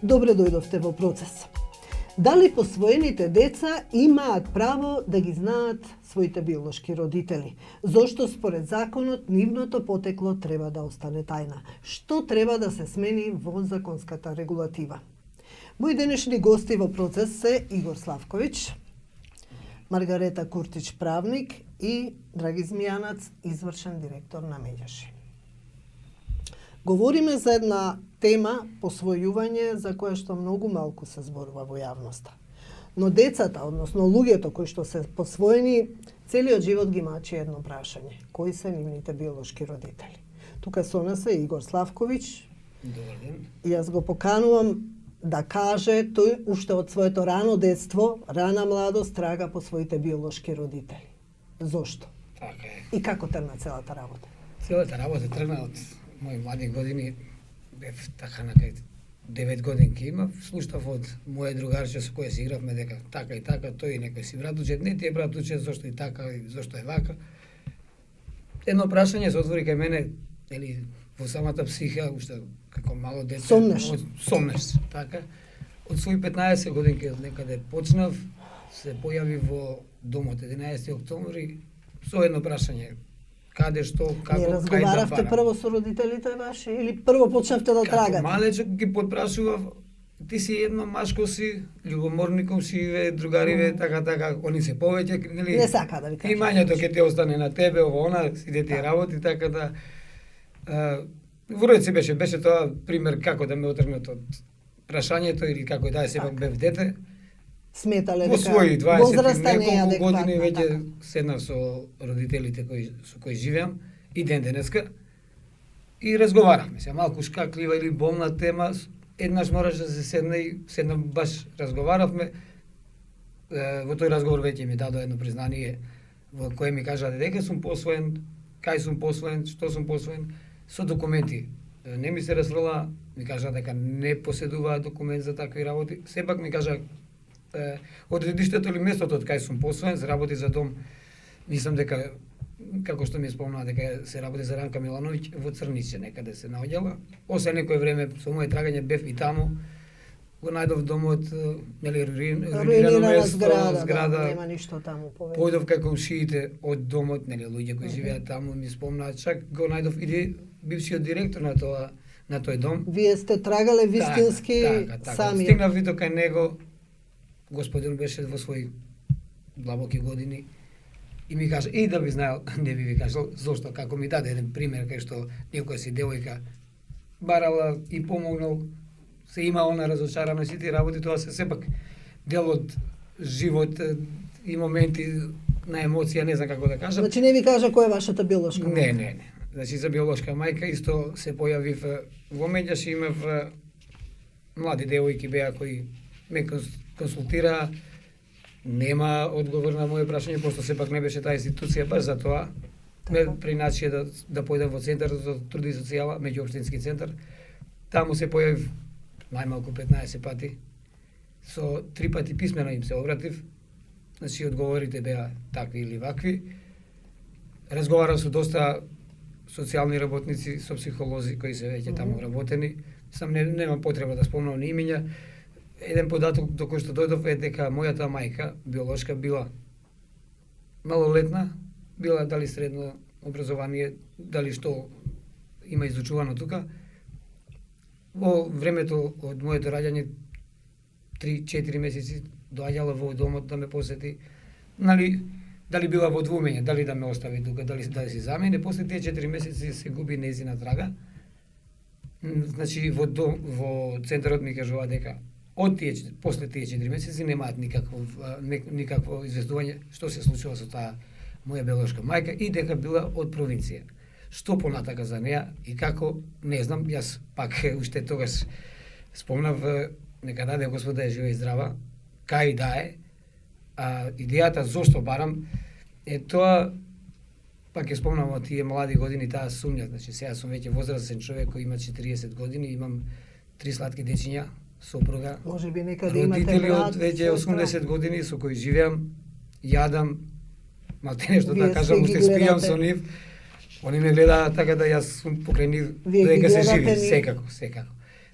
Добре дојдовте во процес. Дали посвоените деца имаат право да ги знаат своите биолошки родители? Зошто според законот нивното потекло треба да остане тајна? Што треба да се смени во законската регулатива? Мои денешни гости во процес се Игор Славковиќ, Маргарета Куртич, правник, и Драги Змијанац, извршен директор на Меѓаши. Говориме за една тема посвојување за која што многу малку се зборува во јавноста. Но децата, односно луѓето кои што се посвоени, целиот живот ги мачи едно прашање: кои се нивните биолошки родители? Тука со нас е Игор Славковиќ. Добар ден. Јас го поканувам да каже тој уште од своето рано детство, рана младост трага по своите биолошки родители. Зошто? Така е. И како тргна целата работа? Целата работа тргна од мои млади години. Бев така на кај 9 годинки имав, слуштав од моје другарче со кој си игравме дека така и така, тој некој си братуче, не ти е братуче, зошто и така, и зошто е вака. Едно прашање се отвори кај мене, или во самата психа, уште како мало дете. Сомнеш, така. Од своји 15 годинки од некаде почнав, се појави во домот 11 октомври со едно прашање: каде, што, како, Не кај да разговаравте барам. прво со родителите ваши или прво почнавте да трагате? Како малечок ги подпрашував: ти си едно машко си, љубоморников си, ве, другариве, така, они се повеќе, нели? Не сака да ви кажа. Имањето ќе ти остане на тебе, ово она, сите ти работи, така да... Во реци беше тоа пример како да ме отргнат од прашањето или како да сепак бев дете. Сметале Во своји 20 возраста не е неколку години адекватна, веќе така. седнав со родителите со кои живеам и ден денеска и разговаравме се малку шкаклива или болна тема. Еднаш мораше да се седне и седнав баш разговаравме. Во тој разговор веќе ми дадо едно признание во кое ми кажа дека сум посвоен, кај сум посвоен, што сум посвоен, со документи. Не ми се расфрла, ми кажа дека не поседува документ за такви работи. Сепак ми кажа одредиштето или местото од кај сум посвоен, се работи за дом. Мислам дека, како што ми спомна, дека се работи за Ранка Милановиќ во Црниче, некаде се наоѓала. После некој време со моје трагање бев и таму. Го најдов домот, нели, руинирано зграда. Нема ништо таму повеќе. Појдов кај комшиите од домот, нели, луѓе кои живеат таму, ми спомнаат, чак го најдов и бившиот директор на тој дом. Вие сте трагале вистински така. сами. Стигнав и до кај него, господин беше во своји длабоки години и ми кажа, и да би знаел, не би ви кажал, зошто, како ми даде еден пример кај што некоја си девојка барала и помогнал, се имало на разочарано сите работи, тоа се сепак дел од живот и моменти на емоција, не знам како да кажам. Значи не ви кажа која е вашата биолошка мајка? Не. Значи за биолошка мајка исто се појавив во Меѓаши, имав млади девојки беа кои ме консултираа. Нема одговор на моје прашање, пошто сепак не беше таа институција баш за тоа. Ме приначи да појдам во центарот за труд и социјала, меѓуопштински центар. Таму се појавив најмалку 15 пати. Со 3 пати писмено им се обратив. Значи одговорите беа такви или вакви. Разговарав со доста социјални работници, со психолози кои се веќе таму работени. Сам немам потреба да спомнам ни имиња. Еден податок до кој што дојдов е дека мојата мајка биолошка била малолетна, била дали средно образование, дали што има изучувано тука. Во времето од моето раѓање 3-4 месеци доаѓала во домот да ме посети. Нали, дали била во двумење, дали да ме остави тука, дали да се замени, после тие 4 месеци се губи нејзина трага. Значи во центарот ми кажува дека после тие 4 месеци немаат никакво известување што се случува со таа моја биолошка мајка и дека била од провинција. Што понатака за неа и како, не знам, јас пак уште тогаш спомнав, нека даде Господ да е жива и здрава, кај да е, а идејата зошто барам е тоа, пак ја спомнам од тие млади години, таа сумња, значи сега сум веќе возрастен човек кој има 40 години, имам 3 сладки дечиња, сопруга, Можеби некаде имате родители брат, од веќе 80 години со кои живеам, јадам, малте нешто да кажам, уште спијам со нив. Они ме гледаат така да јас сум покрај нив, Вие ги додека се живи, гледате ни? секако.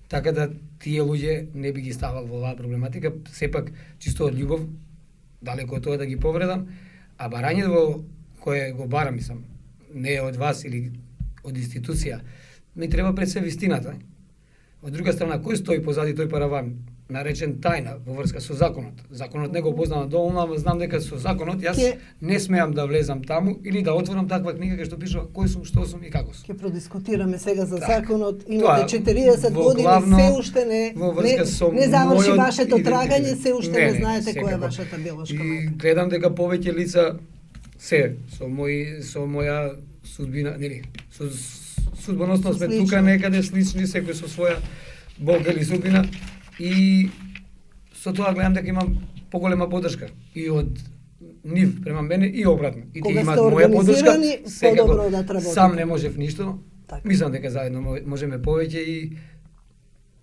Така да тие луѓе не би ги ставал во оваа проблематика, сепак чисто од љубов, далеко од тоа да ги повредам, а барањето кое го барам, мислам, не е од вас или од институција, ми треба пред се вистината. Од друга страна, кој стои позади тој параван, наречен тајна во врска со законот? Законот не го познавам доволно, ама знам дека со законот јас не смеам да влезам таму или да отворам таква книга кај што пишува кој сум, што сум и како сум. Ќе продискутираме сега за Так. законот. Имате 40 во години, главно се уште во врска со не заврши мојот вашето идентитет. трагање, се уште не знаете која е секако. вашата биолошка И мајка. гледам дека повеќе лица се со моја судбина, нели, со судбоносно сме Слично. тука некаде слични, секој со своја болка или судбина, и со тоа гледам дека имам поголема поддршка и од нив према мене и обратно. И Кога тие имаат сте моја поддршка, организирани, секако подобро да работите. сам не можев ништо. Така. Мислам дека заедно можеме повеќе и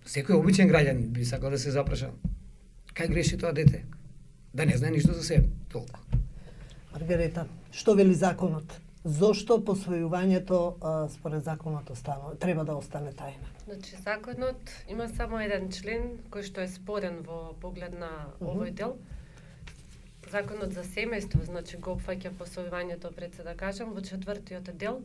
секој обичен граѓанин би сакал да се запраша кај греши тоа дете. Да не знае ништо за себе, толку. Маргарета, што вели законот? Зошто посвојувањето според законот треба да остане тајна? Значи, законот има само еден член кој што е спорен во поглед на овој дел. Законот за семејство, значи го опфаќа посвојувањето, пред се да кажам, во 4-тиот дел,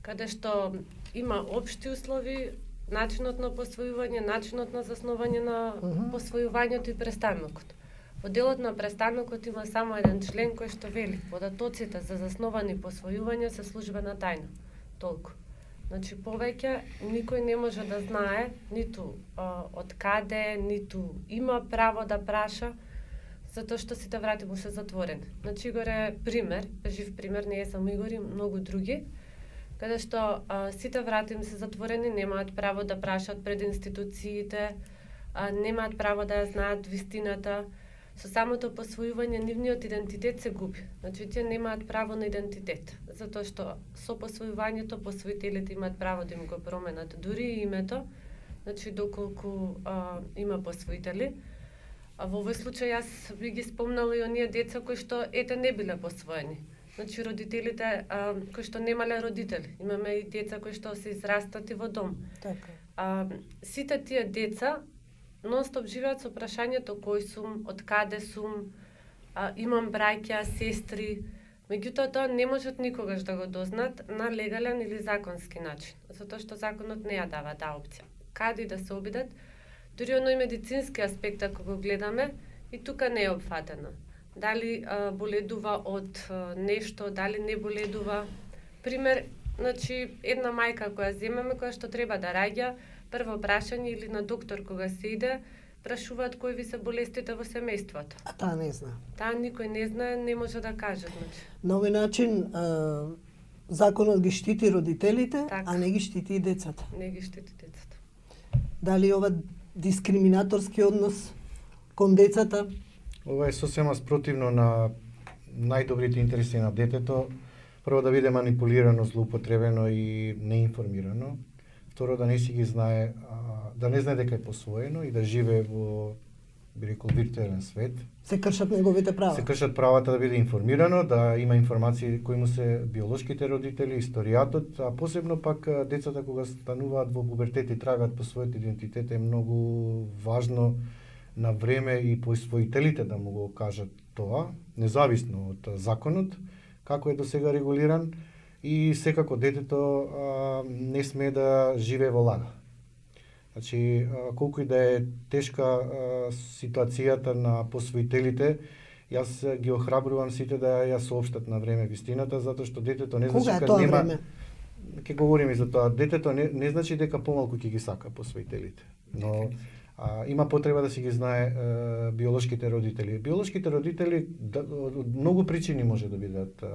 каде што има општи услови, начинот на посвојување, начинот на заснување на посвојувањето и престанокот. Во делот на престанокот има само еден член кој што вели податоците за засновани посвојувања се службена тајна. Толку. Значи повеќе никој не може да знае ниту од каде, ниту има право да праша, затоа што сите врати му се затворени. Значи Игор е пример, жив пример, не е само Игор и многу други, каде што сите врати им се затворени, немаат право да прашаат пред институциите, немаат право да ја знаат вистината. Со самото посвојување нивниот идентитет се губи. Значи тие немаат право на идентитет, затоа што со посвојувањето посвоителите имаат право да им го променат дури и името, значи доколку има посвоители. А во овој случај јас би ги спомнала и оние деца кои што ете не биле посвоени. Значи родителите кои што немале родители. Имаме и деца кои што се израстати во дом. Така. Сите тие деца нон-стоп живеат со прашањето кој сум, од каде сум, имам браќа, сестри. Меѓутоа тоа не можат никогаш да го дознаат на легален или законски начин, затоа што законот не ја дава таа опција. Каде и да се обидат, дури оној медицински аспект ако го гледаме, и тука не е опфатено. Дали боледува од нешто, дали не боледува. Пример, значи една мајка која земеме, која што треба да раѓа, прво прашање или на доктор кога се иде, прашуваат кои ви се болестите во семејството. А таа не знае. Таа никој не знае, не може да каже, значи. На овој начин законот ги штити родителите, Така. а не ги штити и децата. Не ги штити децата. Дали ова дискриминаторски однос кон децата? Ова е сосема спротивно на најдобрите интереси на детето. Прво да биде манипулирано, злоупотребено и неинформирано. Второ да не си ги знае, да не знае дека е посвоено и да живее во, би рекол, виртуелен свет. Се кршат неговите права. Се кршат правата да биде информирано, да има информации кои му се биолошките родители, историјатот, а посебно пак децата кога стануваат во пубертет и трагат по својот идентитет е многу важно на време и посвоителите да му го кажат тоа, независно од законот, како е досега регулиран, и секако детето не смее да живее во лага. Значи, колку и да е тешка ситуацијата на посвоителите, јас ги охрабрувам сите да ја соопштат на време вистината, затоа што детето не значи Кога е дека тоа нема... време? Ќе говориме и за тоа. Детето не значи дека помалку ќе ги сака посвоителите, но има потреба да си ги знае биолошките родители. Биолошките родители од многу причини може да бидат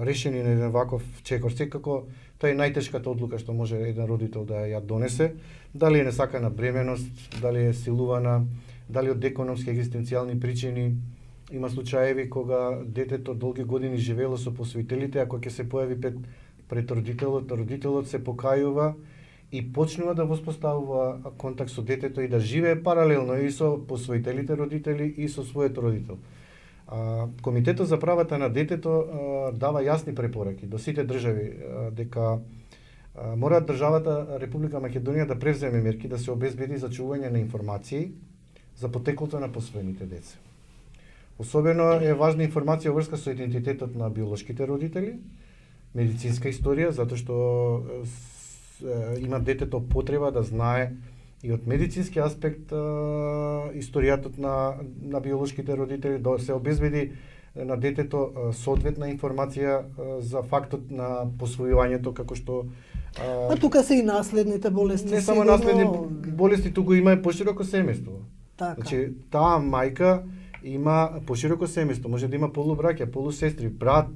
решени на еден ваков чекор. Секако тоа е најтешката одлука што може еден родител да ја донесе. Дали е несакана бременост, дали е силувана, дали од економски екзистенцијални причини. Има случаеви кога детето долги години живеело со посвоителите, ако ќе се појави пред родителот се покајува и почнува да воспоставува контакт со детето и да живее паралелно и со посвоителите родители и со својот родител. Комитетот за правата на детето дава јасни препораки до сите држави дека Мора државата Република Македонија да превземе мерки да се обезбеди зачување на информации за потеклото на посвоените деца. Особено е важна информација врска со идентитетот на биолошките родители, медицинска историја, затоа што има детето потреба да знае и од медицински аспект историјатот на биолошките родители, да се обезбеди на детето соодветна информација за фактот на посвојувањето, како што А тука се и наследните болести. не само наследни болести, туку има и пошироко семејство. Така. Значи, таа мајка има пошироко семејство, може да има полубраќа, полусестри, брат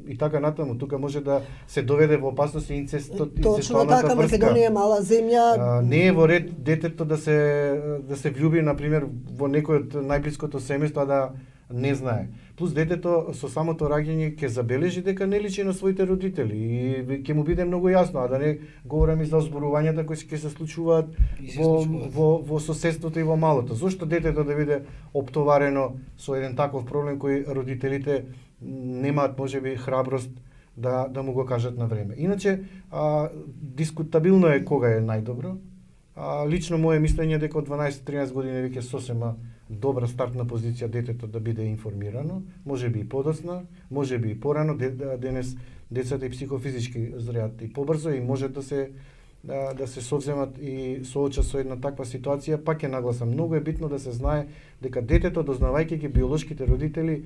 и така натаму. Тука може да се доведе во опасност и инцестот, Точно така, Македонија е мала земја. Не е во ред детето да се влюби, например, во некој од најблиското семејство, а да не знае. Плюс детето со самото раѓање ќе забележи дека не личи на своите родители и ќе му биде многу јасно, а да не говорам и за озборувањата кои ќе се случуваат во соседството и во малото. Зошто детето да биде оптоварено со еден таков проблем кој родителите немаат можеби храброст да му го кажат на време. Иначе дискутабилно е кога е најдобро. Лично моje мислење дека од 12-13 години веќе сосема добра стартна позиција детето да биде информирано, можеби и подоцна, можеби и порано. Денес децата и психофизички зреат и побрзо и може да се совземат и соочат со една таква ситуација. Пак е нагласам, многу е битно да се знае дека детето, дознавајќи ги биолошките родители,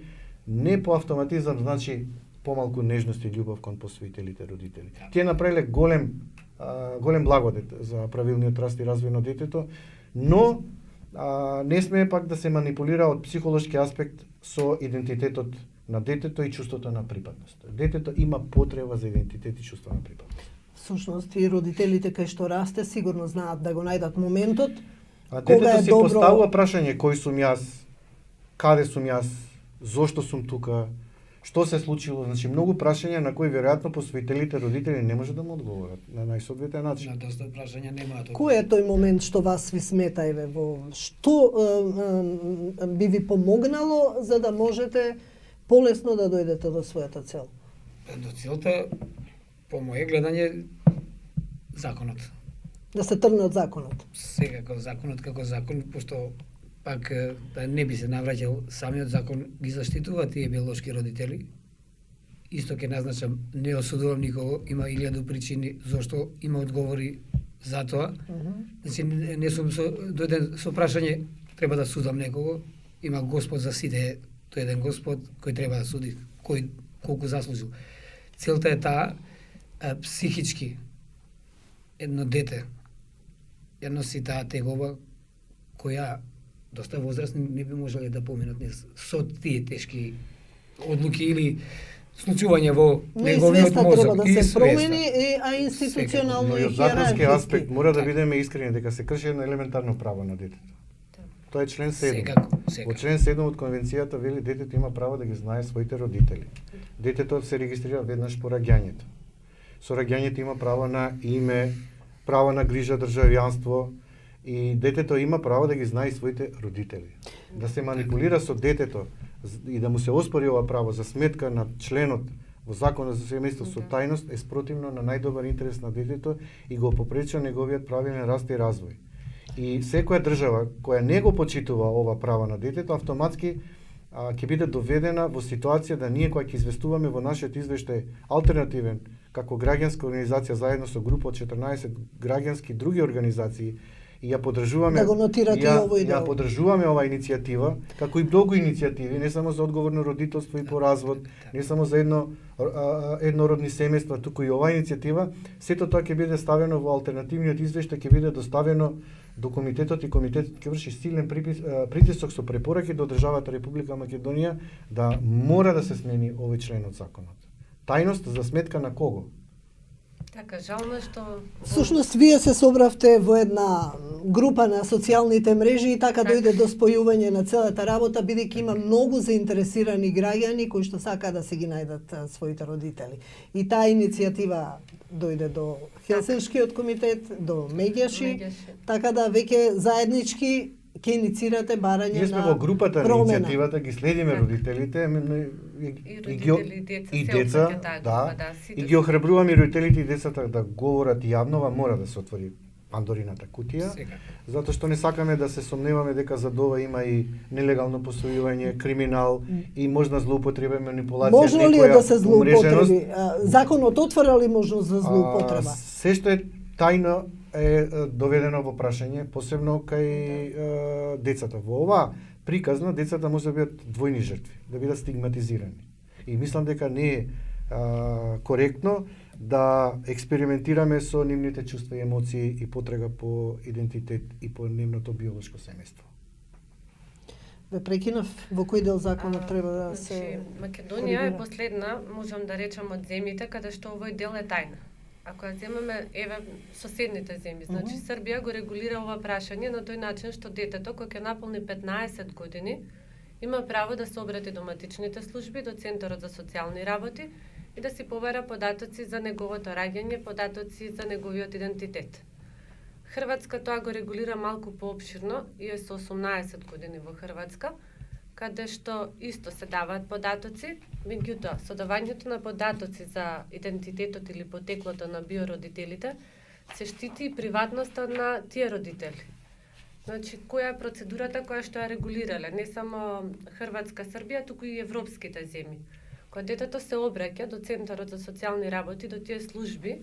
не по автоматизам значи помалку нежност и љубов кон посвоителите родители. Тие направиле голем благодет за правилниот раст и развој на детето, но не смее пак да се манипулира од психолошки аспект со идентитетот на детето и чувството на припадност. Детето има потреба за идентитет и чувство на припадност. Всушност и родителите кај што расте сигурно знаат да го најдат моментот. А кога детето е си добро... поставува прашање кој сум јас, каде сум јас, зошто сум тука, што се случило, значи многу прашања на кои веројатно посвоителите родители не може да му одговорат на најсоодветен начин. На доста прашања немаат. Кој е тој момент што вас ви смета, еве, што би ви помогнало за да можете полесно да дојдете до својата цел? До целта, по моје гледање, законот. Да се тргне од законот. Секако законот како закон, пошто пак да не би се навраќал, самиот закон ги заштитува тие биолошки родители. Исто ќе назначам, не осудувам никого, има 1000 причини зашто има одговори за тоа. Значи не сум дојден со прашање треба да судам некого, има Господ за сите, тој еден Господ кој треба да суди, кој колку заслужил. Целта е таа психички едно дете ја носи таа тегоба која доста возрастни не би можеле да поминат со тие тешки одлуки или случувања во неговиот мозок. Треба да се свеста. промени, а институционално Но и и од законски хиерархиски. аспект мора да бидеме искрени дека се крши едно елементарно право на детето. Тоа е член 7. Секако, Во секако. член 7 од конвенцијата вели детето има право да ги знае своите родители. Детето се регистрира веднаш по раѓањето. Со раѓањето има право на име, право на грижа, државјанство и детето има право да ги знае и своите родители. Да се манипулира со детето и да му се оспори ова право за сметка на членот во Законот за семејство со тајност е спротивно на најдобар интерес на детето и го попречува неговиот правилен раст и развој. И секоја држава која не го почитува ова право на детето, автоматски ќе биде доведена во ситуација да ние која ќе известуваме во нашиот извештај алтернативен, како граѓанска организација заедно со група од 14 граѓански други организации, и ја поддржуваме, Да го нотирате и овој дел. ја поддржуваме оваа иницијатива, како и многу иницијативи, не само за одговорно родителство и по развод, не само за еднородни семејства, туку и оваа иницијатива, сето тоа ќе биде ставено во алтернативниот извештај, ќе биде доставено до комитетот и комитетот ќе врши силен притисок со препораки до државата Република Македонија да мора да се смени овој член од законот. Тајност за сметка на кого? Така, жално што... Всушност, вие се собравте во една група на социјалните мрежи и така дојде до спојување на целата работа, бидејќи има многу заинтересирани граѓани кои што сакаат да се ги најдат своите родители. И таа иницијатива дојде до Хелсиншкиот комитет, до Меѓаши, така да веќе заеднички ќе иницирате барање Ние сме на во групата на промена. иницијативата, ги следиме Така. родителите, И родители, и деца, и се деца, опфаќа таа група, да, сите и ги се- охрабруваме и родителите и децата да говорат јавно, мора да се отвори Пандорината кутија, Секако. затоа што не сакаме да се сомневаме дека за ова има и нелегално посвојување, криминал и можна злоупотреба и манипулација. Може ли некоја да се умреженост. злоупотреби? Законот отвора ли можност за злоупотреба? Се што е тајно е доведено во прашање, посебно кај децата. Во ова приказна децата може да бидат двојни жртви, да бидат стигматизирани. И мислам дека не е коректно да експериментираме со нивните чувства и емоции и потрага по идентитет и по нивното биолошко семејство. Ве прекинав, во кој дел законот треба да Значи, се Македонија е коригира? последна, можам да речам, од земјите каде што овој дел е тајна. Ако ја земеме, еве, соседните земји, значи Србија го регулира ова прашање на тој начин што детето, кој ќе наполни 15 години, има право да се обрати до матичните служби, до Центарот за социјални работи и да си побара податоци за неговото раѓање, податоци за неговиот идентитет. Хрватска тоа го регулира малку поопширно и е со 18 години во Хрватска, каде што исто се даваат податоци, меѓутоа со давањето на податоци за идентитетот или потеклото на биородителите се штити и приватноста на тие родители. Значи, која е процедурата која што ја регулирале, не само Хрватска, Србија, туку и европските земји. Кога детето се обраќа до Центарот за социјални работи, до тие служби,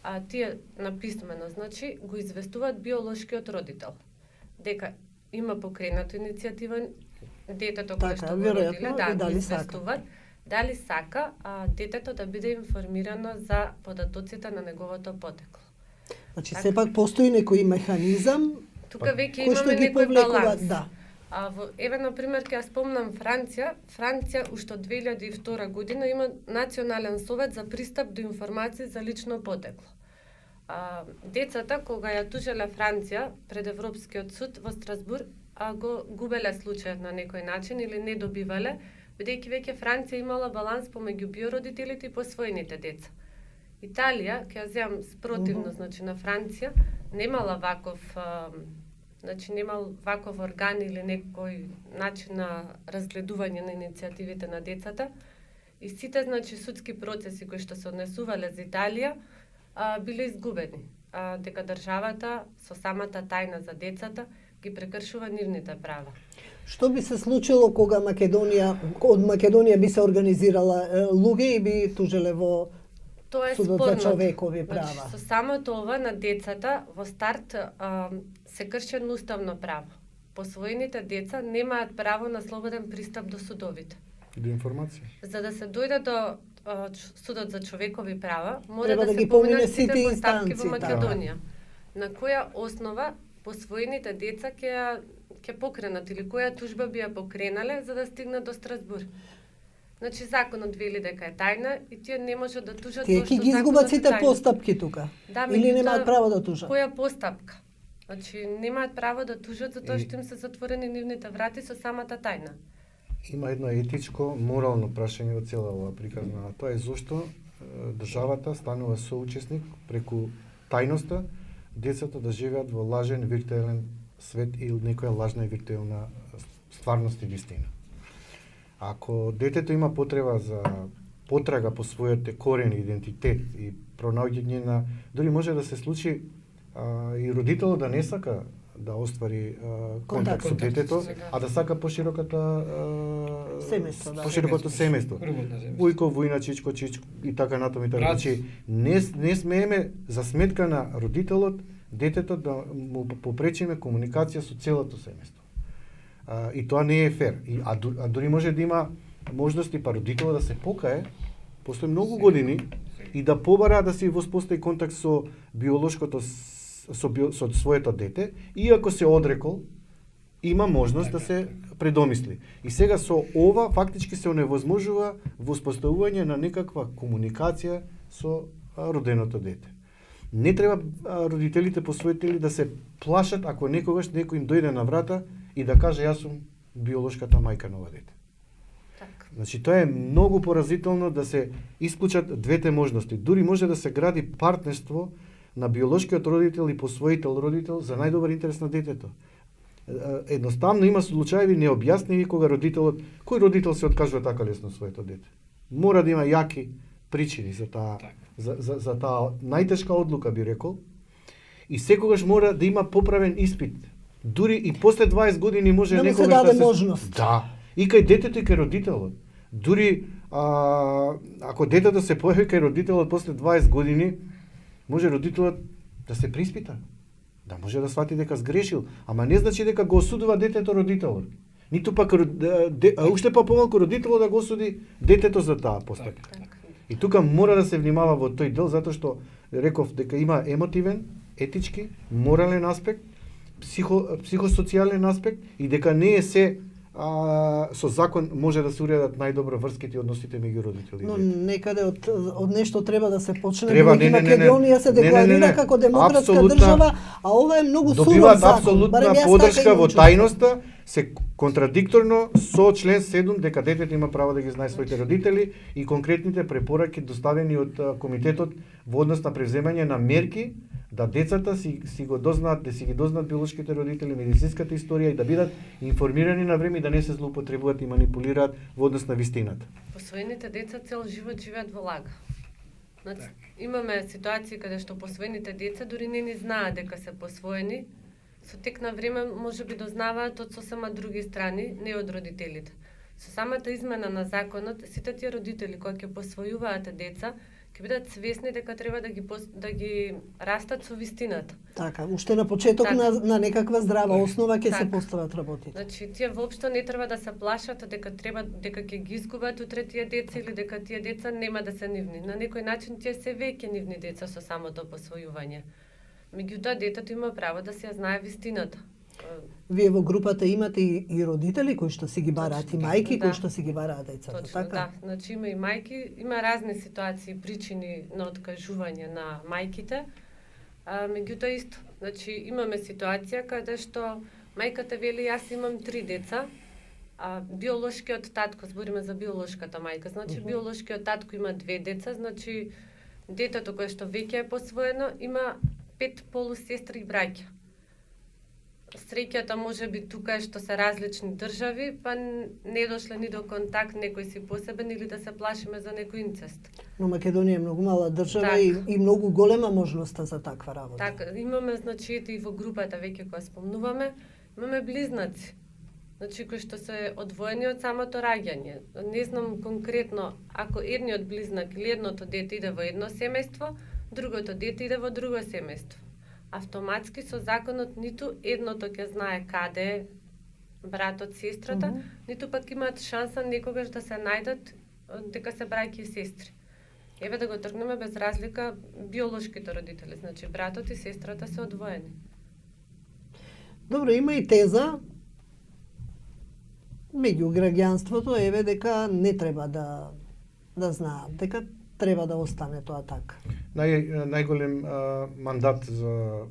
а тие написмено, значи, го известуваат биолошкиот родител дека има покренато иницијатива детето кое Така, што го веројатно, родиле, и да, го дали сака. известуваат, дали сака детето да биде информирано за податоците на неговото потекло. Значи, Така. сепак постои некој механизам Тука веќе кој што имаме ги некој повлекува, баланс. да. Еве, например, ќе ја спомнам Франција. Франција уште од 2002 година има Национален совет за пристап до информации за лично потекло. Децата, кога ја тужеле Франција пред Европскиот суд во Страсбур, го губеле случајот на некој начин или не добивале, бидејќи веќе Франција имала баланс помеѓу биородителите и посвоените деца. Италија, ќе ја земам спротивно, значи на Франција, немала ваков значи немал ваков орган или некој начин на разгледување на иницијативите на децата и сите значи судски процеси кои што се однесувале за Италија биле изгубени, дека државата со самата тајна за децата ги прекршува нивните права. Што би се случило кога од Македонија би се организирала луѓе и би тужеле во Тоа е Судот за спорното. човекови права? Значи, со самото ова на децата во старт се кршено уставно право. Посвоените деца немаат право на слободен пристап до судовите. До информација. За да се дојде до Судот за човекови права, мора Треба да да се ги помине поминат сите сите постапки во инстанции, Македонија. На која основа посвоените деца ќе покренат или која тужба би ја покренале за да стигнат до Страсбур. Значи законот вели дека е тајна и тие не можат да тужат Тие зашто ќе ги законот изгубат е сите тајна. постапки тука. Да, Или меѓутоа, немаат право да тужат. Која постапка? Значи немаат право да тужат затоа И- што им се затворени нивните врати со самата тајна. Има едно етичко, морално прашање во цела оваа приказна, а тоа е зошто државата станува соучесник преку тајноста децата да живеат во лажен виртуелен свет или некоја лажна и виртуелна стварност и вистина. Ако детето има потреба за потрага по својот корен, идентитет и пронаоѓање на, дори може да се случи и родителот да не сака да оствари контакт со Контакт, детето, сега. а да сака пошироката Семејство, да. поширокото семејство. Кругот на земјата. Вујко, вујна, чичко, чичко и така натаму и така. Брат. Значи, не смееме за сметка на родителот, детето да му попречиме комуникација со целото семејство. И тоа не е фер. А дури може да има можности па родителот да се покае после многу години и да побара да се воспостави контакт со биолошкото со своето дете, иако се одрекол, има можност да се предомисли. И сега со ова фактички се оневозможува воспоставување на некаква комуникација со роденото дете. Не треба родителите посвоители да се плашат ако некогаш некој им дојде на врата и да каже јас сум биолошката мајка на ова дете. Така. Значи тоа е многу поразително да се исклучат двете можности. Дури може да се гради партнерство на биолошкиот родител и посвоител родител за најдобар интерес на детето. Едноставно има случаеви необјасневи кога родителот, кој родител се откажува така лесно своето дете. Мора да има јаки причини за таа за таа најтешка одлука, би рекол. И секогаш мора да има поправен испит. Дури и после 20 години може да му се некогаш даде можност. Да. И кај детето и кај родителот. Дури ако детето се појави кај родителот после 20 години, може родителот да се приспита. Да може да свати дека сгрешил, ама не значи дека го осудува детето родителот. Ниту пак уште помалку родителот да го осуди детето за таа постапка. И тука мора да се внимава во тој дел, затоа што реков дека има емотивен, етички, морален аспект, психосоцијален аспект и дека не е се со закон може да се уредат најдобро врските и односите меѓу родители. Но некаде од нешто треба да се почне. Треба, Македонија се декларира како демократска држава, а ова е многу суров добиваат закон. апсолутна поддршка во тајноста, се контрадикторно со член 7 дека детето има право да ги знае своите родители и конкретните препораки доставени од комитетот во однос на превземање на мерки да децата си го дознаат, да си ги дознаат биолошките родители, медицинската историја и да бидат информирани на време и да не се злоупотребуваат и манипулираат во однос на вистината. Посвоените деца цел живот живеат во лага. Значи, имаме ситуации каде што посвоените деца дури не ни знаат дека се посвоени, со тек на време може би дознаваат од сосема други страни, не од родителите. Со самата измена на законот, сите тие родители кои ќе посвојуваат деца, ќе бидат свесни дека треба да ги растат со вистината. Така, уште на почеток на некаква здрава основа ќе се постават работите. Значи, тие воопшто не треба да се плашат дека ќе ги изгубат утре тие деца или дека тие деца нема да се нивни. На некој начин тие се веќе нивни деца со самото посвојување. Меѓутоа, детето има право да се ја знае вистината. Вие во групата имате и родители кои што си ги бараат, и мајки кои што си ги бараат децата, точно, така? Да, значи има и мајки, има разни ситуации, причини на откажување на мајките. Меѓутоа исто, значи имаме ситуација каде што мајката вели јас имам 3 деца, а биолошкиот татко, збориме за биолошката мајка, значи биолошкиот татко има 2 деца, значи детето кое што веќе е посвоено има 5 полусестри и браќа. Среќата може би тука е што се различни држави, па не дошле ни до контакт некој си посебен или да се плашиме за некој инцест. Но Македонија е многу мала држава и многу голема можноста за таква работа. Така, имаме, значи, и во групата веќе која спомнуваме, имаме близнаци. Значи, кои што се одвоени од самото раѓање. Не знам конкретно, ако едниот близнак или едното дете иде во едно семејство, другото дете иде во друго семејство. Автоматски со законот ниту едното ќе знае каде е братот, сестрата, ниту пак имаат шанса некогаш да се најдат дека се браќа и сестри. Еве да го тргнеме без разлика биолошките родители, значи братот и сестрата се одвоени. Добро, има и теза меѓу граѓанството, еве дека не треба да знаат, дека треба да остане тоа така. Најголем мандат за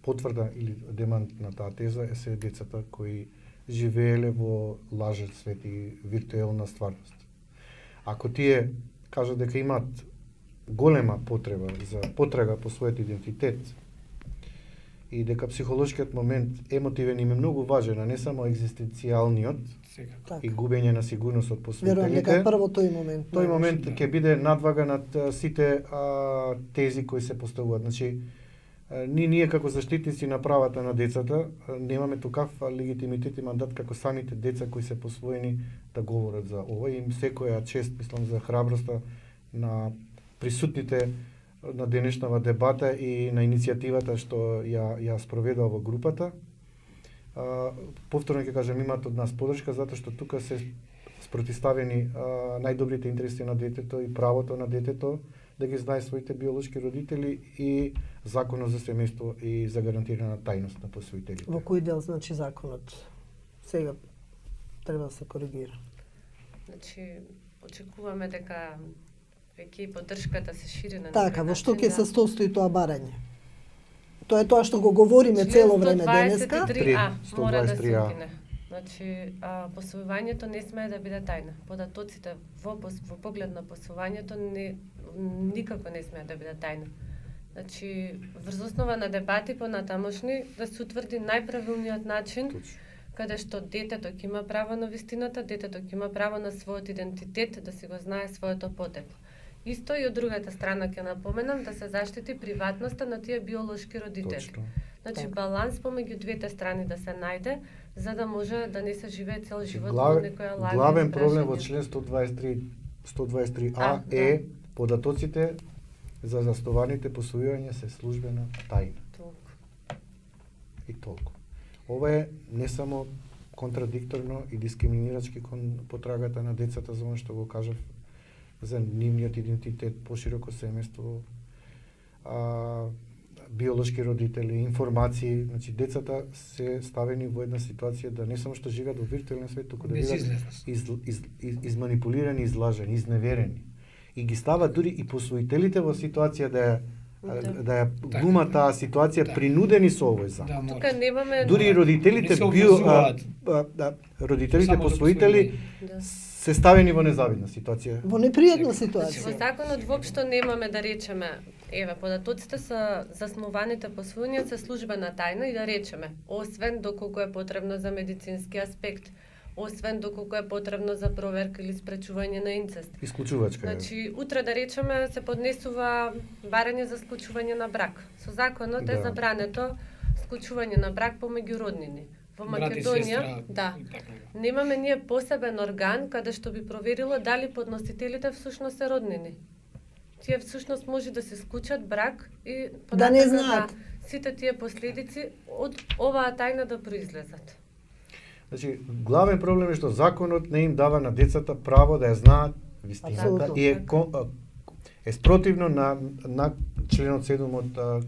потврда или демант на таа теза е се децата кои живееле во лажен свет и виртуелна стварност. Ако тие кажат дека имаат голема потреба за потрага по својот идентитет и дека психолошкиот момент емотивен им е многу важен, а не само екзистенцијалниот и губење на сигурност од посветителите. Верувам дека прво тој момент. Тој момент ќе биде надвага над сите тези кои се поставуваат. Значи, ние како заштитници на правата на децата немаме токав легитимитет и мандат како самите деца кои се посвоени да говорат за ова. Им секоја чест, мислам, за храброста на присутните на денешнава дебата и на иницијативата што ја спроведува во групата. Повторно ќе кажам, имаат од нас поддршка затоа што тука се спротивставени најдобрите интереси на детето и правото на детето да ги знае своите биолошки родители и законот за семејство и за гарантирана тајност на посвоителите. Во кој дел значи законот? Сега треба да се коригира. Значи, очекуваме дека веќе и поддршката се шири на така, во што ќе се состои тоа барање? Тоа е тоа што го говориме цело време денеска. 123А мора да се укине. Значи, посвојувањето не смее да биде тајна. Податоците во поглед на посвојувањето никако не смее да биде тајна. Значи, врз основа на дебати понатамошни да се утврди најправилниот начин каде што детето ќе има право на вистината, детето ќе има право на својот идентитет, да си го знае своето потекло. Исто и од другата страна ќе напоменам да се заштити приватноста на тие биолошки родители. Точно. Значи баланс помеѓу двете страни да се најде, за да може да не се живее цел живот во Главен, некоја лага. главен проблем во член 123А е податоците за заснованите посвојувања се службена тајна. Толку. И толку. Ова е не само контрадикторно и дискриминирачки кон потрагата на децата за она што го кажав за нивниот идентитет, пошироко семејство, биолошки родители, информации, значи децата се ставени во една ситуација да не само што живеат во виртуелен свет, туку да бидат изманипулирани, излажени, изневерени. И ги стават дури и посвоителите во ситуација да ја глума таа ситуација принудени со овој закон. Тука немаме Дури и родителите родителите посвоители се ставени во незавидна ситуација. Во непријатна Значи, во ситуација. законот воопшто немаме да речеме, еве, податоците со заснованите посвојувања се службена тајна и да речеме, освен доколку е потребно за медицински аспект, освен доколку е потребно за проверка или спречување на инцест. Исклучувачка е. Значи, утре да речеме се поднесува барање за склучување на брак. Со законот е Да. забрането склучување на брак помеѓу роднини. Во Брат и Македонија, сестра, да, и така. немаме ние посебен орган каде што би проверило дали подносителите всушност се роднини. Тие всушност може да се склучат брак и Да не понатака знаат. сите тие последици од оваа тајна да произлезат. Значи, главен проблем е што законот не им дава на децата право да ја знаат вистината Апсолутно. и е спротивно на членот 7 од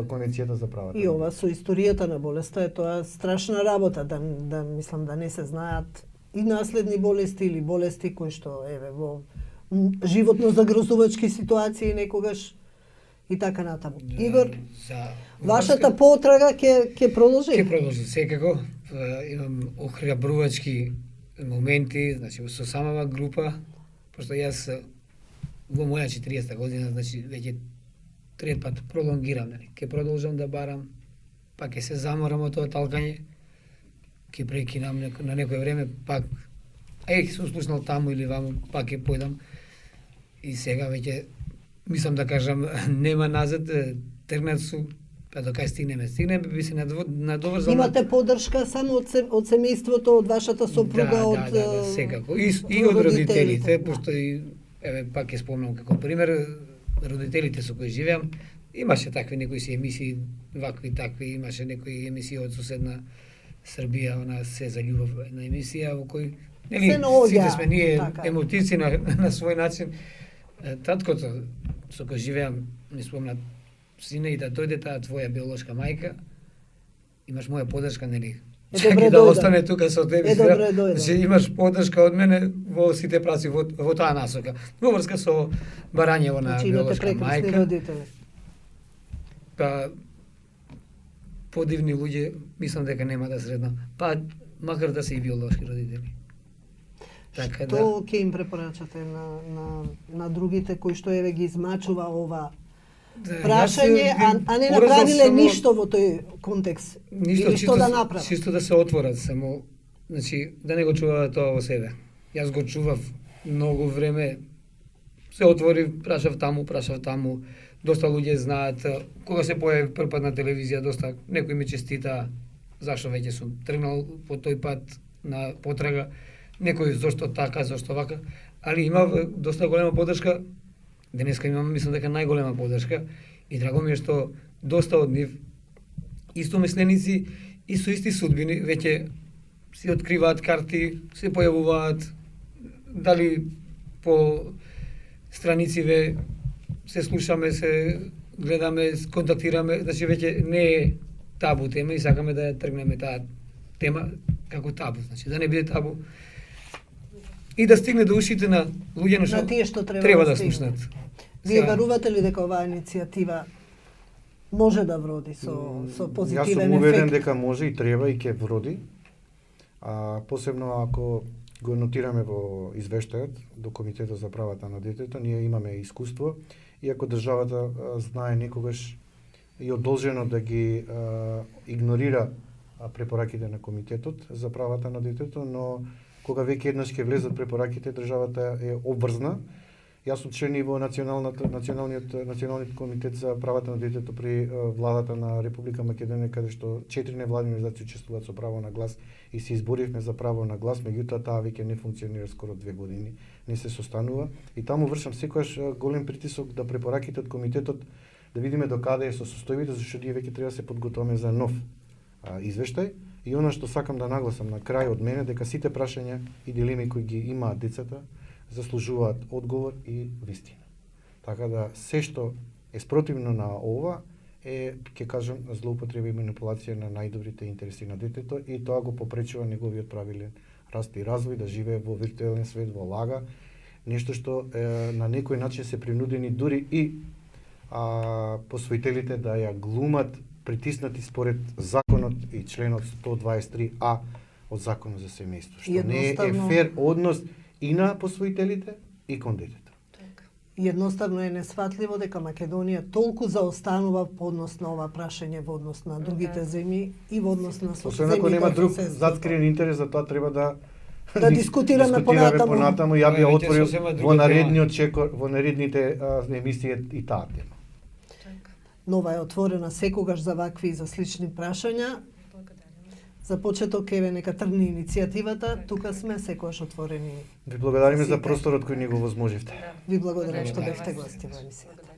Конвенцијата за правата. И ова со историјата на болеста е тоа страшна работа, да мислам да не се знаат и наследни болести или болести кои што еве во животно загрозувачки ситуации некогаш и така натаму. Игор, за вашата потрага ќе продолжи. Ќе продолжи секако. Имам охрабрувачки моменти, значи со самава група, пошто јас во моја 40 година, значи веќе трет пат пролонгирам, нели. Ќе продолжам да барам, па ќе се заморам од тоа талкање, ќе прекинам на некое време, пак сум слушнал таму или ваму, пак ќе појдам. И сега веќе мислам да кажам нема назад, тргнат су, па до кај стигнеме. Стигнеме, би се надоврзал. Имате поддршка само од семејството, од вашата сопруга, од да, секако. И од родителите, пошто и еве пак ќе спомнам како пример родителите со кои живеам, имаше такви некои си емисии, вакви такви, имаше некои емисии од соседна Србија, она се за љубов, една емисија во кој Се наоѓа, сите сме ние така. емотивци на свој начин. Таткото со кој живеам ми спомна, сине, и да дојде таа твоја биолошка мајка, имаш моја поддршка, нели? добре Чаки да дојде. остане тука со тебе. Добре дојде. Значи имаш поддршка од мене во сите праци во таа насока. Во врска со барањево на Значи имате биолошка прекрасни мајка. родители. Па подивни луѓе мислам дека нема да средно. Па макар да се и биолошки родители. Така Што да. ќе им препорачате на другите кои што еве ги измачува ова Да, прашање, јас а не поразал направиле само- ништо во тој контекст? Или што да направат? Чисто да се отворат, само значи да не го чуваат тоа во себе. Јас го чував многу време. Се отвори, прашав таму. Доста луѓе знаат. Кога се појави прв пат на телевизија, доста некои ми честита зашто веќе сум тргнал по тој пат на потрага. Некој зошто така, зошто вака, али има доста голема поддршка. Денеска имам, мислам дека најголема поддршка и драго ми е што доста од нив истомисленици и со исти судбини веќе си откриваат карти, се појавуваат дали по странициве, се слушаме, се гледаме, контактираме, значи веќе не е табу тема и сакаме да ја тргнеме таа тема како табу, значи да не биде табу и да стигне до ушите на луѓе На тие што треба да стигне. слушнат. Вие Сега, верувате ли дека оваа иницијатива може да вроди со Јас сум позитивен уверен ефект? дека може и треба и ќе вроди. Посебно ако го нотираме во извештајот до Комитетот за правата на детето. Ние имаме искуство, иако државата знае некогаш и одолжено да ги игнорира препораките на Комитетот за правата на детето, но кога веќе еднаш ќе влезат препораките, државата е обврзна. Јас сум член и во Националниот комитет за правата на детето при владата на Република Македонија, каде што 4 невладини организации учествуваат со право на глас и се изборивме за право на глас, меѓутоа таа веќе не функционира скоро 2 години, не се состанува и таму вршам секогаш голем притисок да препораките од комитетот да видиме докаде е со состојбите, зашто ние веќе треба да се подготвиме за нов извештај. И она што сакам да нагласам на крај од мене, дека сите прашања и дилеми кои ги имаат децата заслужуваат одговор и вистина. Така да се што е спротивно на ова е, ќе кажам, злоупотреба и манипулација на најдобрите интереси на детето и тоа го попречува неговиот правилен раст и развој, да живее во виртуелен свет, во лага, нешто што на некој начин се принудени дури и посвоителите да ја глумат притиснати според законот и членот 123А од Законот за семејство, што не е фер однос и на посвоителите и кон детето. Едноставно е несфатливо дека Македонија толку заостанува по однос на ова прашање во однос на другите земји и во однос на Освен ако нема друг затскриен интерес, за тоа треба да дискутираме понатаму. Ја би отворил во наредниот чекор, во наредните емисии и таа тема. Нова е отворена секогаш за вакви и за слични прашања. За почеток еве нека тргне иницијативата, тука сме секогаш отворени. Ви благодариме за просторот кој ни го возможивте. Ви благодарам што бевте гости во емисијата.